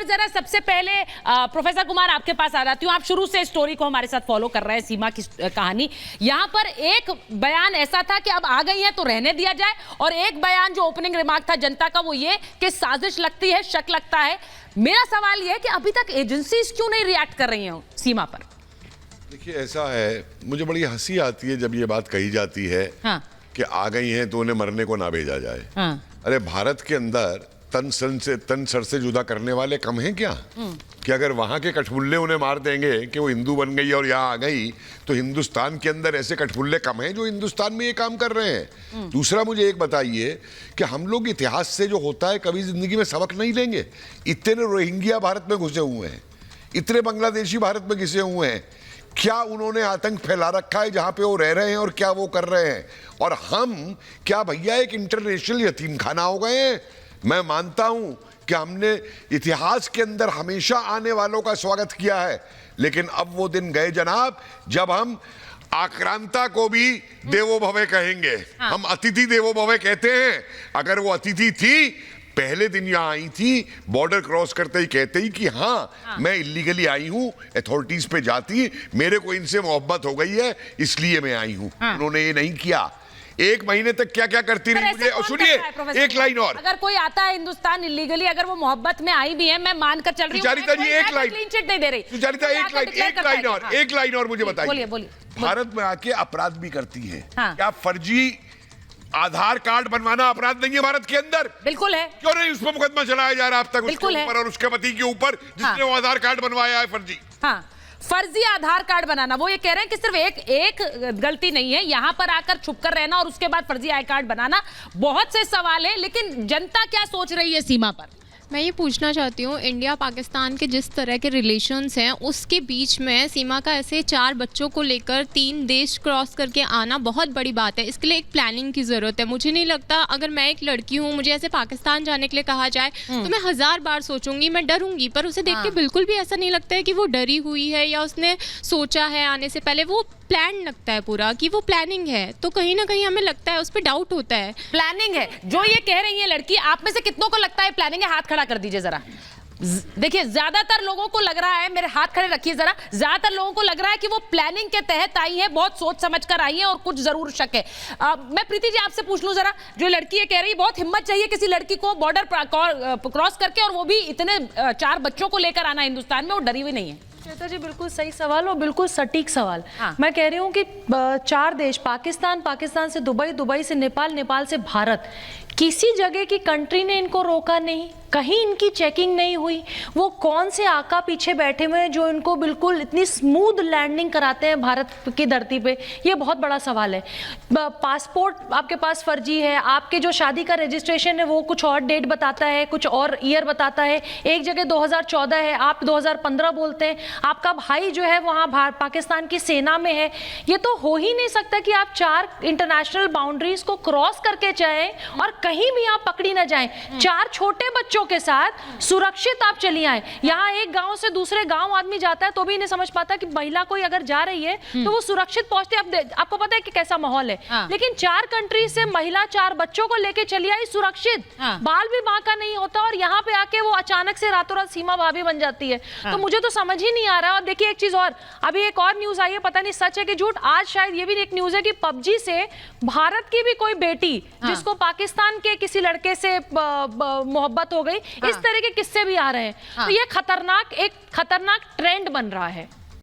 कुमार, जरा सबसे पहले प्रोफेसर कुमार आपके पास आ जाती हूँ। आप शुरू से स्टोरी को हमारे साथ फॉलो कर रहे हैं, सीमा की कहानी। यहाँ पर एक बयान ऐसा था कि अब आ गई है तो रहने दिया जाए, और एक बयान जो ओपनिंग रिमार्क था जनता का वो ये कि साजिश लगती है, शक लगता है। मेरा सवाल ये है कि अभी तक एजेंसीज क्यों नहीं रिएक्ट कर रही हैं सीमा पर? देखिए, ऐसा है, मुझे बड़ी हंसी आती है जब ये बात कही जाती है कि आ गई हैं तो उन्हें मरने को ना भेजा जाए। अरे भारत के अंदर तन सर से जुदा करने वाले कम हैं क्या? कि अगर वहां के कठपुल्ले उन्हें मार देंगे कि वो हिंदू बन गई और यहाँ आ गई, तो हिंदुस्तान के अंदर ऐसे कठपुल्ले कम हैं जो हिंदुस्तान में ये काम कर रहे हैं। दूसरा, मुझे एक बताइए कि हम लोग इतिहास से जो होता है कभी जिंदगी में सबक नहीं लेंगे? इतने रोहिंग्या भारत में घुसे हुए हैं, इतने बांग्लादेशी भारत में घुसे हुए हैं, क्या उन्होंने आतंक फैला रखा है जहां पे वो रह रहे हैं और क्या वो कर रहे हैं? और हम क्या भैया एक इंटरनेशनल यतीम खाना हो गए हैं? मैं मानता हूं कि हमने इतिहास के अंदर हमेशा आने वालों का स्वागत किया है, लेकिन अब वो दिन गए जनाब जब हम आक्रांता को भी देवो भवे कहेंगे। हम अतिथि देवो भवे कहते हैं। अगर वो अतिथि थी, पहले दिन यहाँ आई थी, बॉर्डर क्रॉस करते ही कहते ही कि हाँ मैं इलीगली आई हूँ, अथॉरिटीज पे जाती, मेरे को इनसे मोहब्बत हो गई है इसलिए मैं आई हूँ। उन्होंने ये नहीं किया। एक महीने तक क्या क्या करती रही मुझे। और सुनिए एक लाइन और, अगर कोई आता है हिंदुस्तान इलीगली, अगर वो मोहब्बत में आई भी है, मैं मानकर चल रही हूँ, सुचरिता जी एक लाइन, क्लीन चिट नहीं दे रही सुचरिता एक लाइन और मुझे बताइए। भारत में आके अपराध भी करती है, क्या फर्जी आधार कार्ड बनवाना अपराध नहीं है भारत के अंदर? बिल्कुल है। क्यों नहीं उस पर मुकदमा चलाया जा रहा है अब तक उसके ऊपर और उसके पति के ऊपर जिसने वो आधार कार्ड बनवाया है फर्जी? फर्जी आधार कार्ड बनाना, वो ये कह रहे हैं कि सिर्फ एक गलती नहीं है, यहां पर आकर छुपकर रहना और उसके बाद फर्जी आई कार्ड बनाना। बहुत से सवाल है, लेकिन जनता क्या सोच रही है सीमा पर? मैं ये पूछना चाहती हूँ, इंडिया पाकिस्तान के जिस तरह के रिलेशंस हैं उसके बीच में सीमा का ऐसे 4 बच्चों को लेकर 3 देश क्रॉस करके आना बहुत बड़ी बात है। इसके लिए एक प्लानिंग की ज़रूरत है। मुझे नहीं लगता, अगर मैं एक लड़की हूँ, मुझे ऐसे पाकिस्तान जाने के लिए कहा जाए तो मैं 1000 बार सोचूंगी, मैं डरूंगी। पर उसे देख के बिल्कुल भी ऐसा नहीं लगता है कि वो डरी हुई है या उसने सोचा है आने से पहले। वो प्लान लगता है पूरा कि वो प्लानिंग है, तो कहीं ना कहीं हमें लगता है, उस पर डाउट होता है। प्लानिंग है जो ये कह रही है लड़की, आप में से कितनों को लगता है प्लानिंग है? हाथ खड़ा कर दीजिए जरा। देखिए, ज्यादातर लोगों को लग रहा है, मेरे हाथ खड़े रखिए जरा, ज्यादातर लोगों को लग रहा है कि वो प्लानिंग के तहत आई है, बहुत सोच समझ कर आई है और कुछ जरूर शक है। मैं प्रीति जी आपसे पूछ लूं जरा, जो लड़की ये कह रही है, बहुत हिम्मत चाहिए किसी लड़की को बॉर्डर क्रॉस करके, और वो भी इतने 4 बच्चों को लेकर आना हिंदुस्तान में, वो डरी हुई नहीं है। श्वेता जी, बिल्कुल सही सवाल और बिल्कुल सटीक सवाल। मैं कह रही हूँ कि 4 देश, पाकिस्तान से दुबई, दुबई से नेपाल, नेपाल से भारत, किसी जगह की कंट्री ने इनको रोका नहीं, कहीं इनकी चेकिंग नहीं हुई। वो कौन से आका पीछे बैठे हुए हैं जो इनको बिल्कुल इतनी स्मूथ लैंडिंग कराते हैं भारत की धरती पे? ये बहुत बड़ा सवाल है। पासपोर्ट आपके पास फर्जी है, आपके जो शादी का रजिस्ट्रेशन है वो कुछ और डेट बताता है, कुछ और ईयर बताता है। एक जगह 2014 है, आप 2015 बोलते हैं। आपका भाई जो है वहाँ पाकिस्तान की सेना में है। ये तो हो ही नहीं सकता कि आप 4 इंटरनेशनल बाउंड्रीज को क्रॉस करके जाएं और कहीं भी आप पकड़ी ना जाएं। 4 छोटे बच्चों के साथ सुरक्षित आप चली आए। यहाँ एक गांव से दूसरे गांव आदमी जाता है तो भी नहीं समझ पाता कि महिला कोई अगर जा रही है तो वो सुरक्षित पहुंचती है। आपको पता है कि कैसा माहौल है। लेकिन 4 कंट्री से महिला 4 बच्चों को लेके चली आई सुरक्षित, बाल भी मां का नहीं होता, और यहाँ पे आके वो अचानक से रातों रात सीमा भाभी बन जाती है। तो मुझे तो समझ ही नहीं आ रहा। और देखिए एक चीज और, अभी एक और न्यूज आई है, पता नहीं सच है कि झूठ, आज शायद ये भी एक न्यूज है कि पबजी से भारत की भी कोई बेटी जिसको पाकिस्तान के किसी लड़के से मोहब्बत हो गई, इस तरह के किस्से भी आ रहे हैं। तो ये एक खतरनाक ट्रेंड बन रहा है।